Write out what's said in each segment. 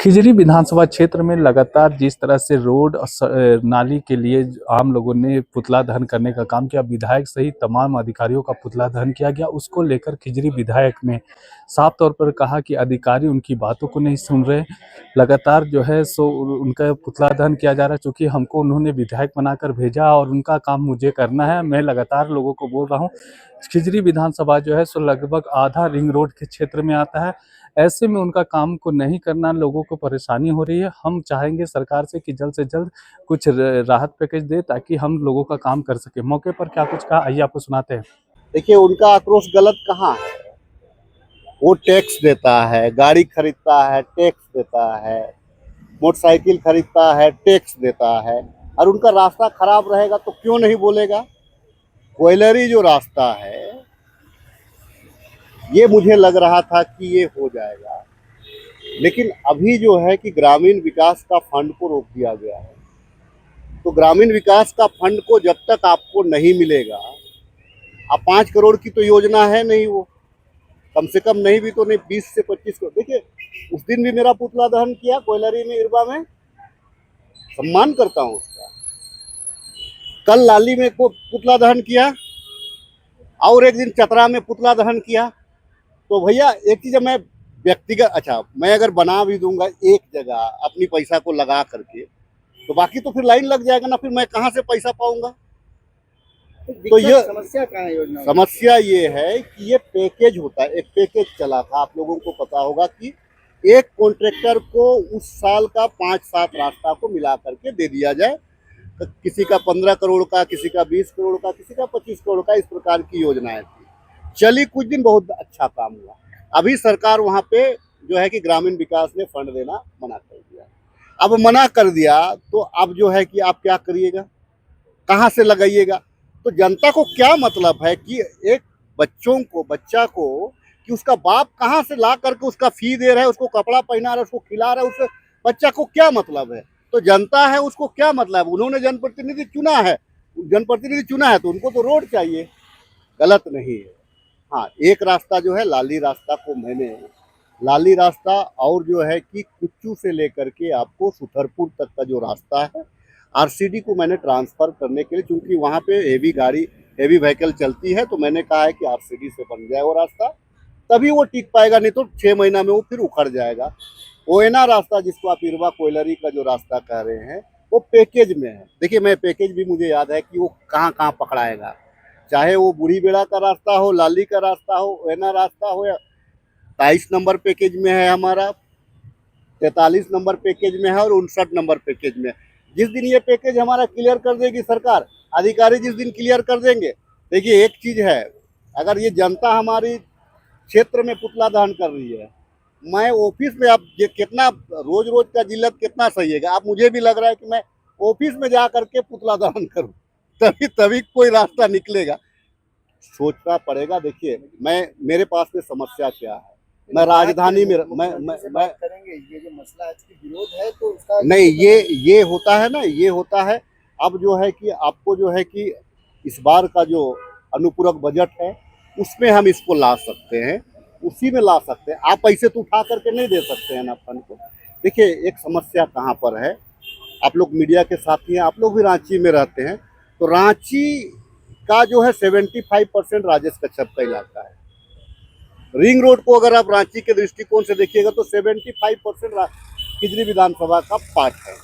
खिजरी विधानसभा क्षेत्र में लगातार जिस तरह से रोड और नाली के लिए आम लोगों ने पुतला दहन करने का काम किया, विधायक सहित तमाम अधिकारियों का पुतला दहन किया गया। उसको लेकर खिजरी विधायक ने साफ तौर पर कहा कि अधिकारी उनकी बातों को नहीं सुन रहे। लगातार जो है सो उनका पुतला दहन किया जा रहा है, चूँकि हमको उन्होंने विधायक बनाकर भेजा और उनका काम मुझे करना है। मैं लगातार लोगों को बोल रहा हूँ, खिजरी विधानसभा जो है सो लगभग आधा रिंग रोड के क्षेत्र में आता है। ऐसे में उनका काम को नहीं करना लोगों को परेशानी हो रही है। हम चाहेंगे सरकार से कि जल्द से जल्द कुछ राहत पैकेज दे ताकि हम लोगों का काम कर सके। मौके पर क्या कुछ कहा, आइए आपको सुनाते हैं। देखिए, उनका आक्रोश गलत कहाँ है। वो टैक्स देता है, गाड़ी खरीदता है टैक्स देता है, मोटरसाइकिल खरीदता है टैक्स देता है, और उनका रास्ता खराब रहेगा तो क्यों नहीं बोलेगा। कोयलरी जो रास्ता है, ये मुझे लग रहा था कि ये हो जाएगा, लेकिन अभी जो है कि ग्रामीण विकास का फंड को रोक दिया गया है। तो ग्रामीण विकास का फंड को जब तक आपको नहीं मिलेगा, अब 5 करोड़ की तो योजना है नहीं, वो कम से कम नहीं भी तो नहीं 20 से 25 करोड़। देखिए, उस दिन भी मेरा पुतला दहन किया कोयलरी में, इरबा में, सम्मान करता हूँ उसका। कल लाली में को पुतला दहन किया, और एक दिन चतरा में पुतला दहन किया। तो भैया एक चीज मैं व्यक्तिगत, अच्छा मैं अगर बना भी दूंगा एक जगह अपनी पैसा को लगा करके, तो बाकी तो फिर लाइन लग जाएगा ना, फिर मैं कहाँ से पैसा पाऊंगा। तो ये समस्या कहाँ है योजना में? समस्या ये है कि ये पैकेज होता है, एक पैकेज चला था, आप लोगों को पता होगा कि एक कॉन्ट्रैक्टर को उस साल का 5-7 रास्ता को मिला करके दे दिया जाए। तो किसी का 15 करोड़ का, किसी का 20 करोड़ का, किसी का 25 करोड़ का, इस प्रकार की योजनाएं थी। चली कुछ दिन, बहुत अच्छा काम हुआ। अभी सरकार वहाँ पे जो है कि ग्रामीण विकास ने फंड देना मना कर दिया। अब मना कर दिया तो अब जो है कि आप क्या करिएगा, कहाँ से लगाइएगा। तो जनता को क्या मतलब है कि एक बच्चा को कि उसका बाप कहाँ से ला करके उसका फी दे रहा है, उसको कपड़ा पहना रहा है, उसको खिला रहा है, उससे बच्चा को क्या मतलब है। तो जनता है, उसको क्या मतलब, उन्होंने जनप्रतिनिधि चुना है, तो उनको तो रोड चाहिए, गलत नहीं है। हाँ, एक रास्ता जो है लाली रास्ता को मैंने, लाली रास्ता और जो है कि कुच्चू से लेकर के आपको सुथरपुर तक का जो रास्ता है, आरसीडी को मैंने ट्रांसफ़र करने के लिए, क्योंकि वहाँ पे हेवी व्हीकल चलती है, तो मैंने कहा है कि आरसीडी से बन जाए वो रास्ता, तभी वो टिक पाएगा, नहीं तो 6 महीना में वो फिर उखड़ जाएगा। ओएना रास्ता जिसको आप इरवा कोयलरी का जो रास्ता कह रहे हैं, वो पैकेज में है। देखिए, मैं पैकेज भी मुझे याद है कि वो कहाँ कहाँ पकड़ाएगा, चाहे वो बूढ़ी बेड़ा का रास्ता हो, लाली का रास्ता हो, ओएना रास्ता हो, या 23 नंबर पैकेज में है हमारा, 43 नंबर पैकेज में है, और 59 नंबर पैकेज में। जिस दिन ये पैकेज हमारा क्लियर कर देगी सरकार, अधिकारी जिस दिन क्लियर कर देंगे, देखिए एक चीज है, अगर ये जनता हमारी क्षेत्र में पुतला दहन कर रही है, मैं ऑफिस में, आप ये कितना रोज रोज का जिल्लत कितना सहिएगा। आप, मुझे भी लग रहा है कि मैं ऑफिस में जा करके पुतला दहन करूं, तभी तभी कोई रास्ता निकलेगा। सोचना पड़ेगा। देखिए, मेरे पास में समस्या क्या है, मैं राजधानी में मैं करेंगे ये जो मसला है, इसकी विरोध है तो उसका नहीं, ये होता है ना, ये होता है। अब जो है कि आपको जो है कि इस बार का जो अनुपूरक बजट है, उसमें हम इसको ला सकते हैं, उसी में ला सकते हैं। आप पैसे तो उठा करके नहीं दे सकते हैं ना फंड को। देखिए, एक समस्या कहाँ पर है, आप लोग मीडिया के साथी हैं, आप लोग भी रांची में रहते हैं, तो रांची का जो है 75% राजेश कश्यप का इलाका है। रिंग रोड को अगर आप रांची के दृष्टिकोण से देखिएगा तो 75% खिजरी विधानसभा का पार्ट है।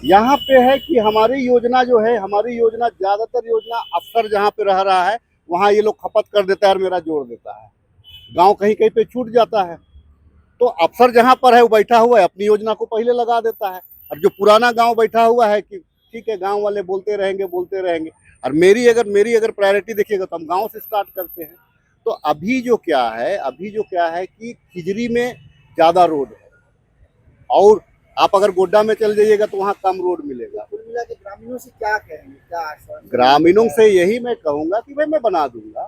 यहाँ पे है कि हमारी योजना जो है, हमारी योजना ज्यादातर योजना अफसर जहाँ पे रह रहा है, वहाँ ये लोग खपत कर देता है और मेरा जोड़ देता है, गांव कहीं कहीं पे छूट जाता है। तो अफसर जहाँ पर है वो बैठा हुआ है, अपनी योजना को पहले लगा देता है, और जो पुराना गाँव बैठा हुआ है कि ठीक है गाँव वाले बोलते रहेंगे। और मेरी अगर प्रायोरिटी देखिएगा तो हम गाँव से स्टार्ट करते हैं। तो अभी जो क्या है कि खिजरी में ज़्यादा रोड है, और आप अगर गोड्डा में चल जाइएगा तो वहाँ कम रोड मिलेगा। कुल मिला के ग्रामीणों से क्या कहेंगे, क्या आश्वासन? ग्रामीणों से यही मैं कहूँगा कि भाई मैं बना दूंगा,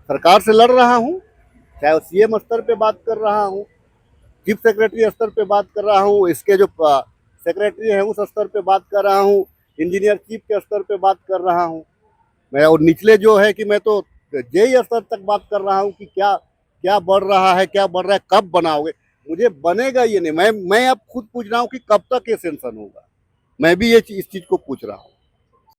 सरकार से लड़ रहा हूँ, चाहे सीएम स्तर पे बात कर रहा हूँ, चीफ सेक्रेटरी स्तर पे बात कर रहा हूँ, इसके जो सेक्रेटरी है उस स्तर पे बात कर रहा हूँ, इंजीनियर चीफ के स्तर पे बात कर रहा हूँ मैं, और निचले जो है कि मैं तो जेई स्तर तक बात कर रहा हूँ कि क्या क्या बढ़ रहा है, कब बनाओगे। मुझे बनेगा ये नहीं। मैं अब खुद पूछ रहा हूँ कि कब तक ये सेंक्शन होगा। मैं भी इस चीज को पूछ रहा हूँ।